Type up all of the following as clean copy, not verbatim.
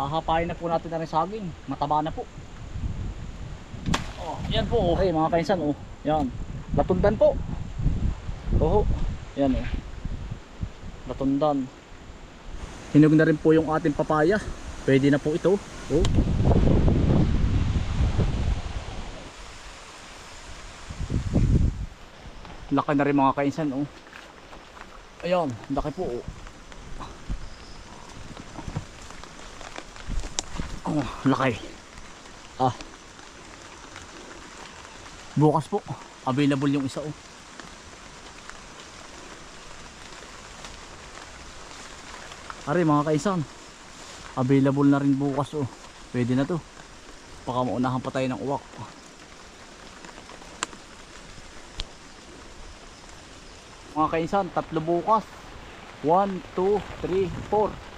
Hahapain na po natin na rin saging. Mataba na po. Oh, yan po. Okay mga kainsan, oh. Yan. Latundan po. Oh, yan oh. Latundan. Hinog na rin po yung ating papaya. Pwede na po ito. Oh. Laki na rin mga kainsan, oh. Ayan, laki po, oh. Oh, laki. Ah. Bukas po, available yung isa, oh. Ari mga kaisan, available na rin bukas, oh. Pwede na to. Baka maunahan pa tayo ng uwak. Mga kaisan, tatlo bukas. 1, 2, 3, 4.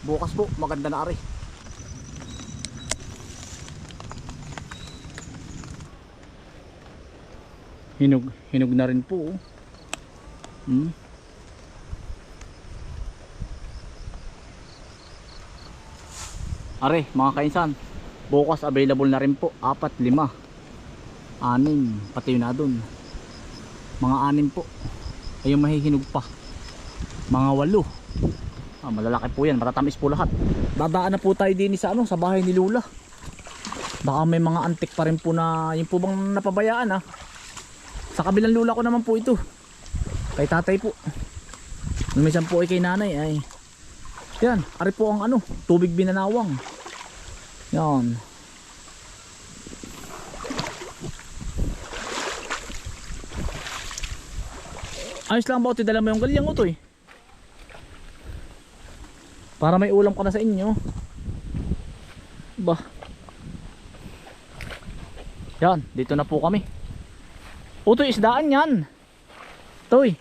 Bukas po, maganda na ari. Hinog na rin po, oh. Are mga kainsan, bukas available na rin po 4, 5, 6, pati yun na dun. Mga 6 po. Ayun mahihinog pa. Mga 8. Malalaki po yan, matatamis po lahat. Dadaan na po tayo din sa sa bahay ni Lula. Baka may mga antik pa rin po na yung po bang napabayaan, ah. Sa kabilang lula ko naman po ito. Kay tatay po. Minsan po ay kay nanay ay. Yan, ari po ang tubig binanawang. Yan. Ayos lang ba ito, dala mo yung galyang ito, eh. Para may ulam ka na sa inyo. Ba. Yan, dito na po kami. Utoy, isdaan yan. Toy.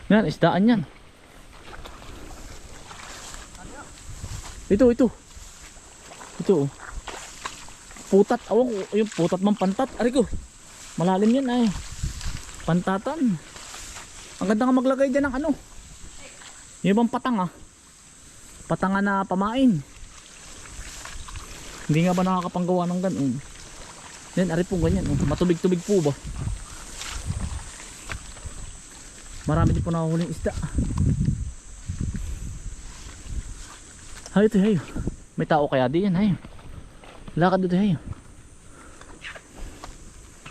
Yan, isdaan yan. Ito. Ito, oh. Putat, awang, yung putat mang pantat. Ari ko. Malalim yan ay. Pantatan. Ang ganda nga maglagay dyan ng yung bang patang, ah. Patanga na pamain. Hindi nga ba nakakapanggawa ng ganun? Yan, ari po ganyan, oh. Matubig-tubig po ba? Marami din po nakahuling isda. Hayo ito, hayo. May tao kaya di yan, hayo. Lakad dito, hayo.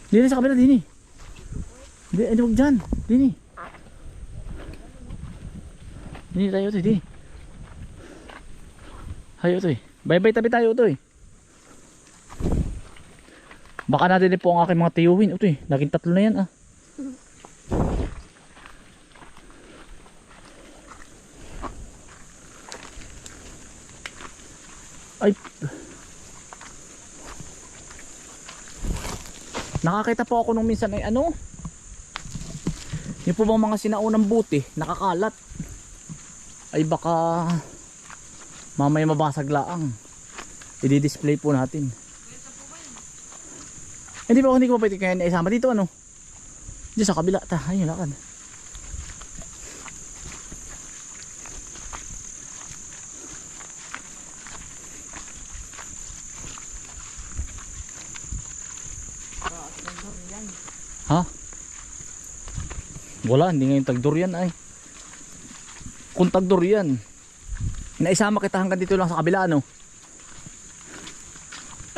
Dini sa kabila, dini. Dini, huwag dyan. Dini. Dini tayo ito, dini. Hayo ito, eh. Bye-bye tabi tayo ito, eh. Baka natin po ang aking mga tiyuhin. Ito, eh. Naging 3 na yan, ah. Ay. Nakakita po ako nung minsan ay yung po bang mga sinaunang buti nakakalat. Ay baka mamaya mabasag laang. I-display po natin. Hindi ko pa pwede kaya isama dito diyan sa kabila ta. Ayun lakad. Ha? Wala, hindi ngayon tagdurian ay. Kung tagdurian, naisama kita hanggang dito lang sa kabila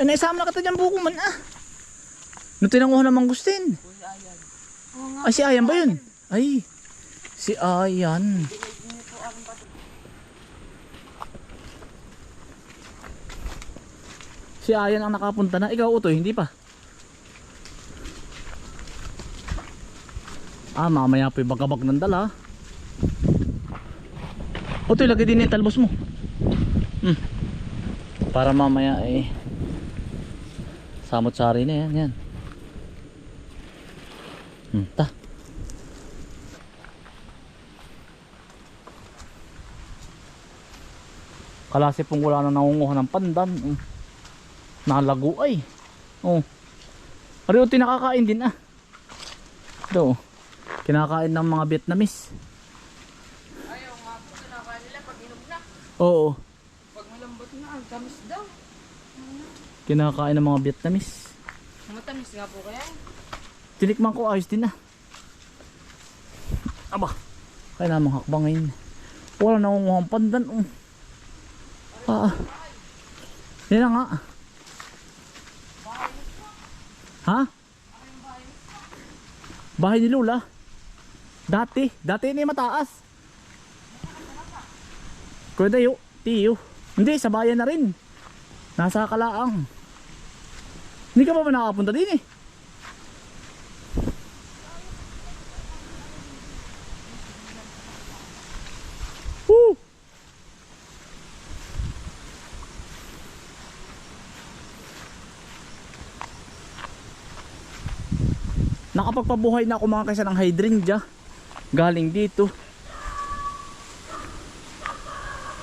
Ay naisama na kita dyan buko man Nung tinanguhan ng mangustin. Ay si Ayan ba yun? Ay si Ayan. Si Ayan ang nakapunta na. Ikaw Utoy, hindi pa. Mamaya po yung bagabag ng dala. Utoy, lagay din yung talbos mo. Para mamaya samot-sari na yan. Ta. Kalasi pong wala na nangunguha ng pandan. Nalago ay. Ari Utoy, nakakain din Ito, kinakain ng mga Vietnamese. Ayaw nga po, kinakain nila pag inom na. Oo, Pag malambot na, ang tamis daw. kinakain ng mga Vietnamese. Matamis nga po kaya. Tinikman ko, ayos din na. Aba, kaya namang hakbangin. Wala na akong mukhang pandan. Yan na nga. Ha? Bahay ni Lola? Dati na mataas. Kuya Dayo, Tiyo. Hindi, sa bayan na rin. Nasa Kalaang. Hindi ka pa ba nakakapunta din eh? Woo! Nakapagpabuhay na ako mga kaysa ng hydrangea. Galing dito.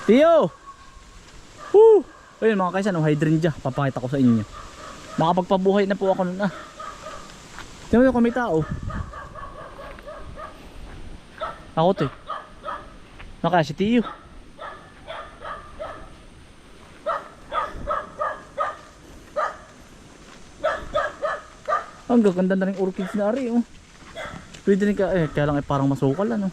Tiyo! Woo! Ayun mga kaysa ng hydrangea. Papakita ko sa inyo. Nakapagpabuhay na po ako nun ah. Tingnan mo kung may tao. Ako to eh. Naka si Tiyo. Ang gaganda na rin orchids na ari oh. Pwede rin kaya lang parang masukal ano.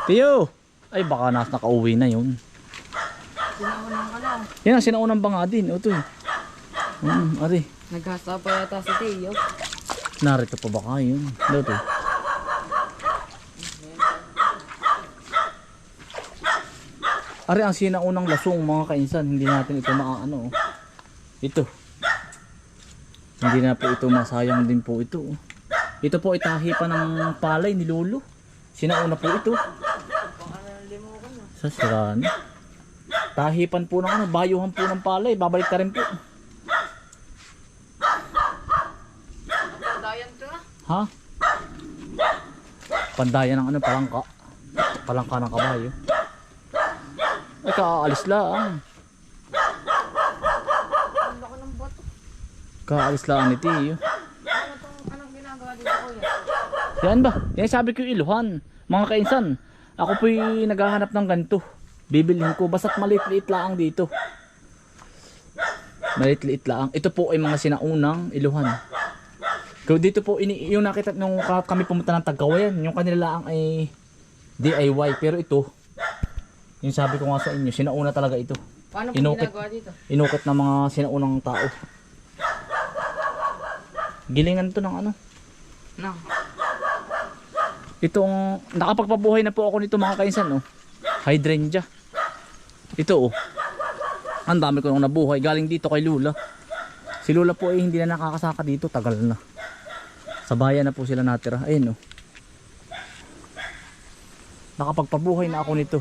Tiyo! Ay baka nakauwi na yun. Sinaunang ka lang. Yan ang sinaunang banga din. Ito eh. Ari. Naghasa pa yata si Teo. Narito pa baka yun. Dito. Ari ang sinaunang lasong mga kainsan. Hindi natin ito maaano. Ito. Hindi na po ito masayang din po ito. Ito po itahi pa ng palay ni Lolo. Sinauna po ito. Sa siraan. Tahipan po ng ano. Bayuhan po ng palay. Babalik ka rin po. Dayan to na. Ha? Pandayan ng ano, palangka. Palangka ng kabayo. Ay, kaalis lang. Ang laki ng bato. Kaalis lang ni Tiyo. Anong ginagawa dito kuya? Yan ba? Yan sabi ko iluhan. Mga kainsan, ako po'y naghahanap ng ganito. Bibilhin ko. Basta't maliit-liit lang dito. Maliit-liit lang. Ito po ay mga sinaunang iluhan. Dito po, yung nakita nung kami pumunta ng Tagawayan, yung kanila lang ay DIY. Pero ito, yung sabi ko nga sa inyo, sinauna talaga ito. Paano po Inukit. ginagawa dito? Inukit ng mga sinaunang tao. Gilingan to ng ano. No. Itong, nakapagpabuhay na po ako nito mga kainsan, oh. Hydrangea. Ito, oh. Ang dami ko nung nabuhay. Galing dito kay Lula. Si Lula po ay hindi na nakakasaka dito. Tagal na. Sa bayan na po sila natira. Ayun, oh. Nakapagpabuhay na ako nito.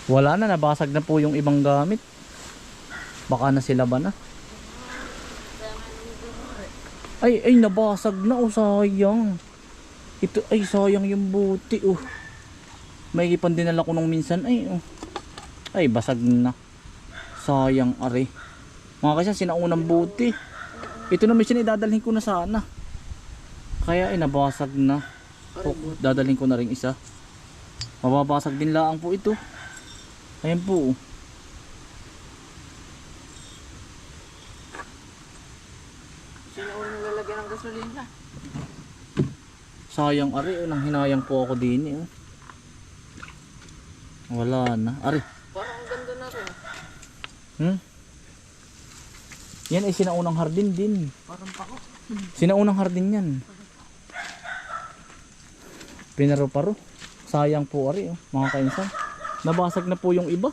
Wala na, nabasag na po yung ibang gamit. Baka na sila ba na? Ay, nabasag na, oh, sayang. Ito, ay, sayang yung buti, oh. May ipan dinala ko nung minsan, ay, oh. Ay, basag na. Sayang, are. Mga kasi, sinaunang buti. Ito na minsan, idadalhin ko na sana. Kaya, ay, nabasag na. Oh, dadalhin ko na rin isa. Mababasag din lang po ito. Ayan po. Sino unang lalagyan ng gasolina? Sayang ari, nang hinayang po ako din eh. Wala na. Ari. Parang ang ganda na rin. Yan ay sinaunang hardin din. Parang pako. Sinaunang hardin yan. Pinaro-paro. Sayang po ari, oh, mga kainsan. Nabasag na po yung iba.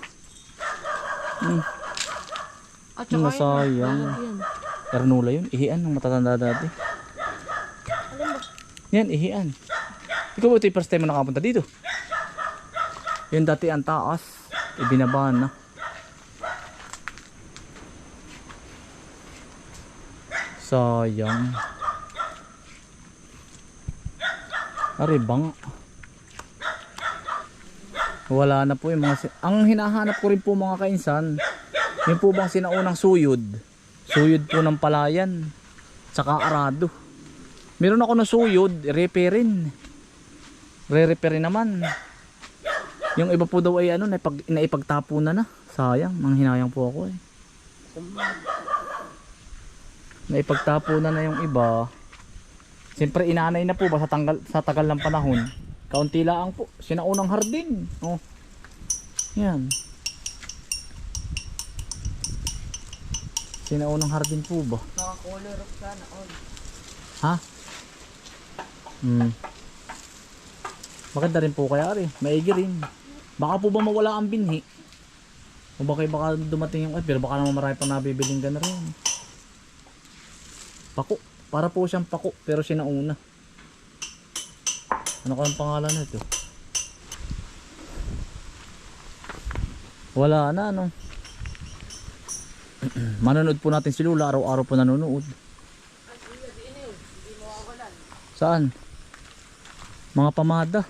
At saka Sayang. Ernula yun. Ihian ng matatanda dati. Yan, ihian. Ikaw ba ito yung first time mo nakapunta dito? Yun dati ang taas. Ibinaba na. Sayang. Ari bang. Wala na po yung mga ang hinahanap ko rin po mga kainsan. Yung po bang sinaunang suyod. Suyod po ng palayan. Tsaka arado. Meron ako na suyod, repair-in. Re-repair naman. Yung iba po daw ay ano, naipagtapo na. Sayang, manghinayang po ako eh. Naipagtapo na yung iba. Siyempre inanay na po ba sa tagal ng panahon. Kaunti lang po. Sinaunang hardin. Oh. Yan. Sinaunang hardin po ba? Naka-color of sana all. Ha? Maganda rin po kaya rin. Maigi rin. Baka po ba mawala ang binhi? O baka dumating yung pero baka naman marami pa nabibiling gana rin. Pako. Para po siyang pako pero sinauna. Ano kayang pangalan nito? Wala na ano. Manonood po natin si Lula. Araw-araw po nanonood. Saan? Mga pamada.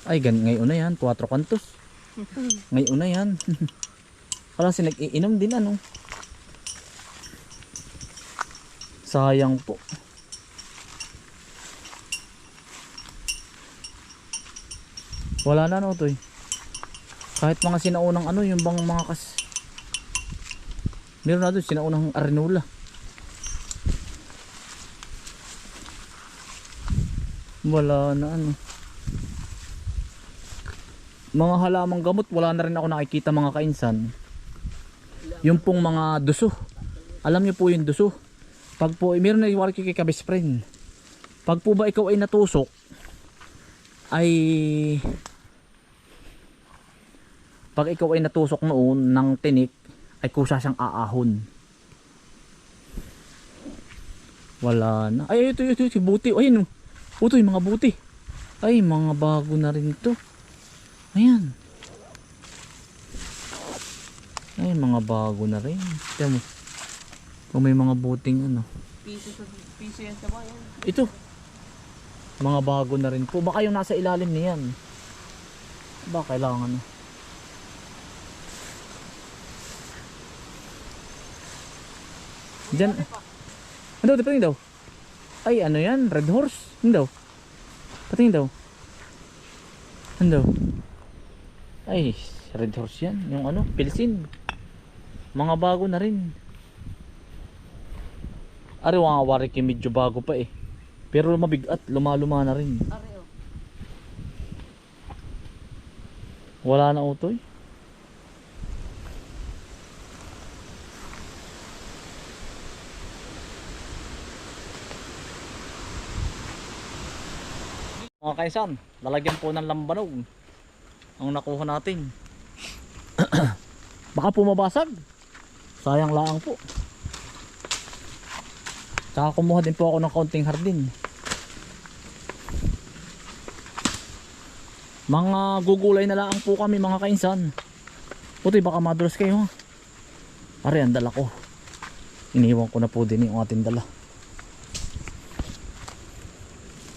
Ay, ngayon na yan. 4 kantos. Ngayon na yan. Kasi nag-iinom din ano. Sayang po. Wala na no to eh. Kahit mga sinaunang ano, yung bang mga meron na doon sinaunang arenola. Wala na ano. Mga halamang gamot, wala na rin ako nakikita mga kainsan. Yung pong mga duso. Alam niyo po yung duso. Pag po, meron na yung wala kay kabis friend. Pag po ba ikaw ay natusok, ay pag ikaw ay natusok noon ng tinik ay kusa siyang aahon. Wala na. Ay ito si buti. Ayun oh. Ito yung mga buti. Ay mga bago na rin to. Ayan. Ay mga bago na rin. Tignan mo. Kung may mga buting ano. Piso yan sa bayan. Ito. Mga bago na rin po. Baka yung nasa ilalim niyan. Baka kailangan. Diyan. Ano daw? Patingin daw. Ay ano yan? Red horse? Ano daw? Patingin daw. Ano daw? Ay red horse yan. Yung ano? Pilsin. Mga bago na rin. Ari mga wariki medyo bago pa eh. Pero mabigat. Luma-luma na rin. Areo. Wala na utoy. Mga kaisan, lalagyan po ng lambanog ang nakuha natin. Baka po mabasag. Sayang lang po. Tsaka kumuha din po ako ng kaunting hardin. Mga gugulay na lang po kami mga kainsan. Puti baka madulas kayo ha. Ari ang dala ko. Iniwan ko na po din yung ating dala.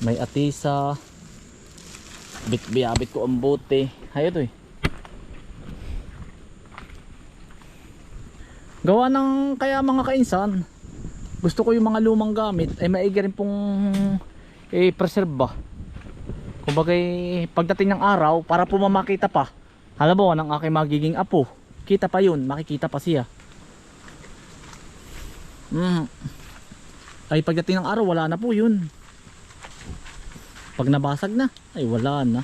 May atisa. Bit-biabit ko ang bote. Hay ito eh. Gawa ng kaya mga kainsan, gusto ko yung mga lumang gamit ay maigi rin pong preserve ba. Kumbaga pagdating ng araw para po mamakita pa. Halimbawa ng aking magiging apo, kita pa yun, makikita pa siya. Ay pagdating ng araw wala na po yun. Pag nabasag na, ay wala na.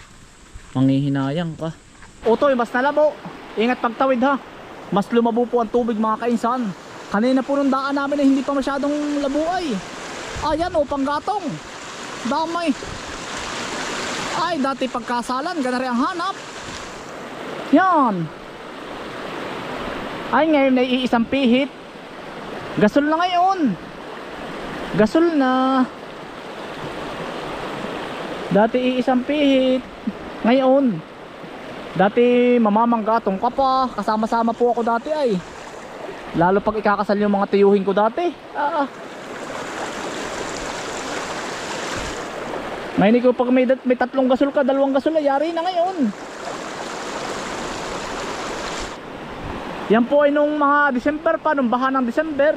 Manghihinayang ka. Otoy, mas nalabo. Ingat pagtawid ha. Mas lumabo po ang tubig mga kainsan. Kanina po nung daan namin ay hindi pa masyadong labo ay. Ayan o, panggatong. Damay. Ay, dati pagkasalan, ganari ang hanap. Yan. Ay, ngayon ay iisang pihit. Gasol na ngayon. Gasol na. Dati iisang pihit. Ngayon dati mamamanggatong ka pa. Kasama-sama po ako dati ay. Lalo pag ikakasal yung mga tiyuhin ko dati. Mahinig ko pag may tatlong gasol ka, dalawang gasol ay yari na ngayon. Yan po ay nung mga December pa, nung baha ng December.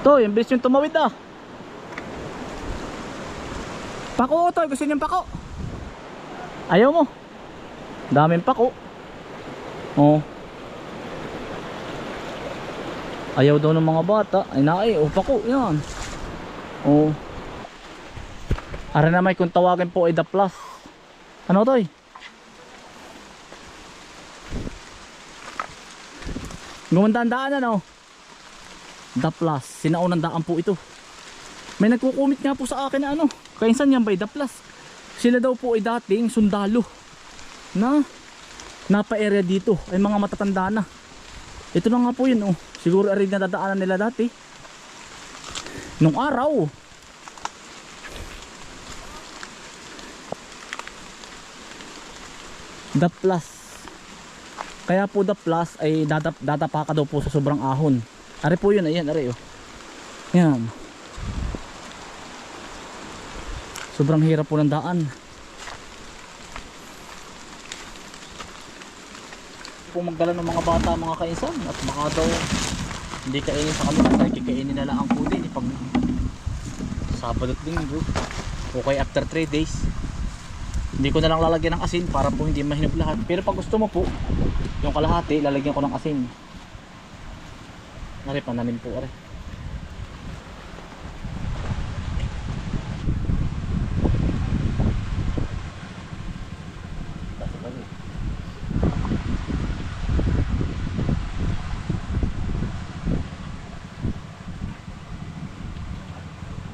To, yung bilis yung tumawid ah. Pako to, gusto niyo yung pako? Ayaw mo. Daming pako. Oh. Ayaw daw ng mga bata. Ay naay, oh pako, yan. Oh. Ara na may kung tawagin po ay The Plus. Ano to eh? Gumandaan-daan ano? The Plus, sinaunang daan po ito. May nagkukumit nga po sa akin na ano, kainsan yan ba The Plus? Sila daw po ay dating sundalo na napa-area dito, ay mga matatanda na. Ito na nga po yun oh. Siguro arid na dadaanan nila dati nung araw. The Plus. Kaya po The Plus ay dadapa ka daw po sa sobrang ahon. Are po yun, ayan, are oh. Yan. Sobrang hirap po ng daan. Po magdala ng mga bata, mga kainsan, at baka daw hindi kainin sa kanila, dahil kikainin na lang ang kudin pag Sabado at Linggo. Okay, after 3 days. Hindi ko na lang lalagyan ng asin para po hindi mahinog lahat. Pero pag gusto mo po, yung kalahati, lalagyan ko ng asin. Ari, pananim po, ari.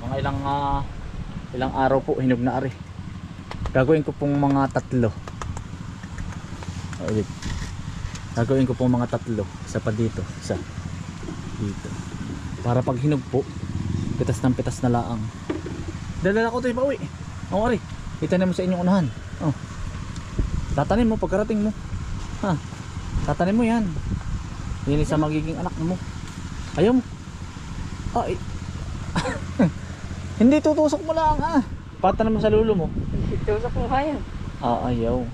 Mga ilang araw po, hinog na ari. Gagawin ko pong mga 3. Ulit. Gagawin ko pong mga 3. Isa pa dito, isa dito, para pag hinog po pitas ng pitas na laang. Dalala ko ito yung pauwi. O ari, itanim mo sa inyong unahan. Oh. Tatanim mo pagkarating mo. Ha? Tatanim mo yan. Yan sa magiging anak mo. Ayaw mo. Ay. Hindi tutusok mo lang ah. Patanim mo sa lulo mo. Tutusok mo kaya. Ayaw.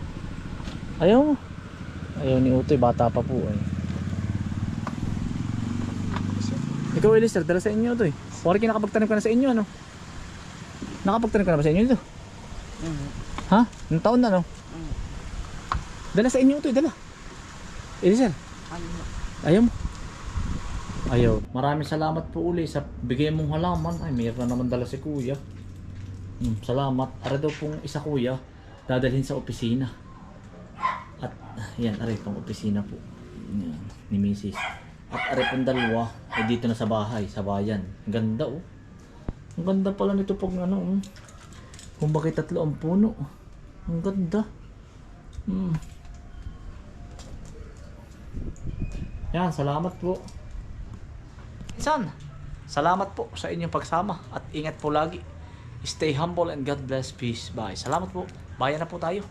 Ayaw mo. Ayaw ni Utoy, bata pa po ay. Ikaw Elister, dala sa inyo ito eh. Pwede nakapagtanim ka na sa inyo ano? Nakapagtanim ka na ba sa inyo ito? Ha? Nung taon na no? Dala sa inyo ito eh, dala. Elister, ayaw mo? Ayaw. Maraming salamat po uli sa bigay mong halaman. Ay, mayroon na naman dala si kuya. Salamat. Ara daw pong isa kuya, dadalhin sa opisina. At yan, aray pang opisina po. Yan, ni Mrs. At aray pong dalawa ay dito na sa bahay, sa bayan. Ang ganda oh. Ang ganda pala nito pag ano. Kung bakit 3 ang puno. Ang ganda. Yan, salamat po. San? Salamat po sa inyong pagsama at ingat po lagi. Stay humble and God bless. Peace. Bye. Salamat po. Bayan na po tayo.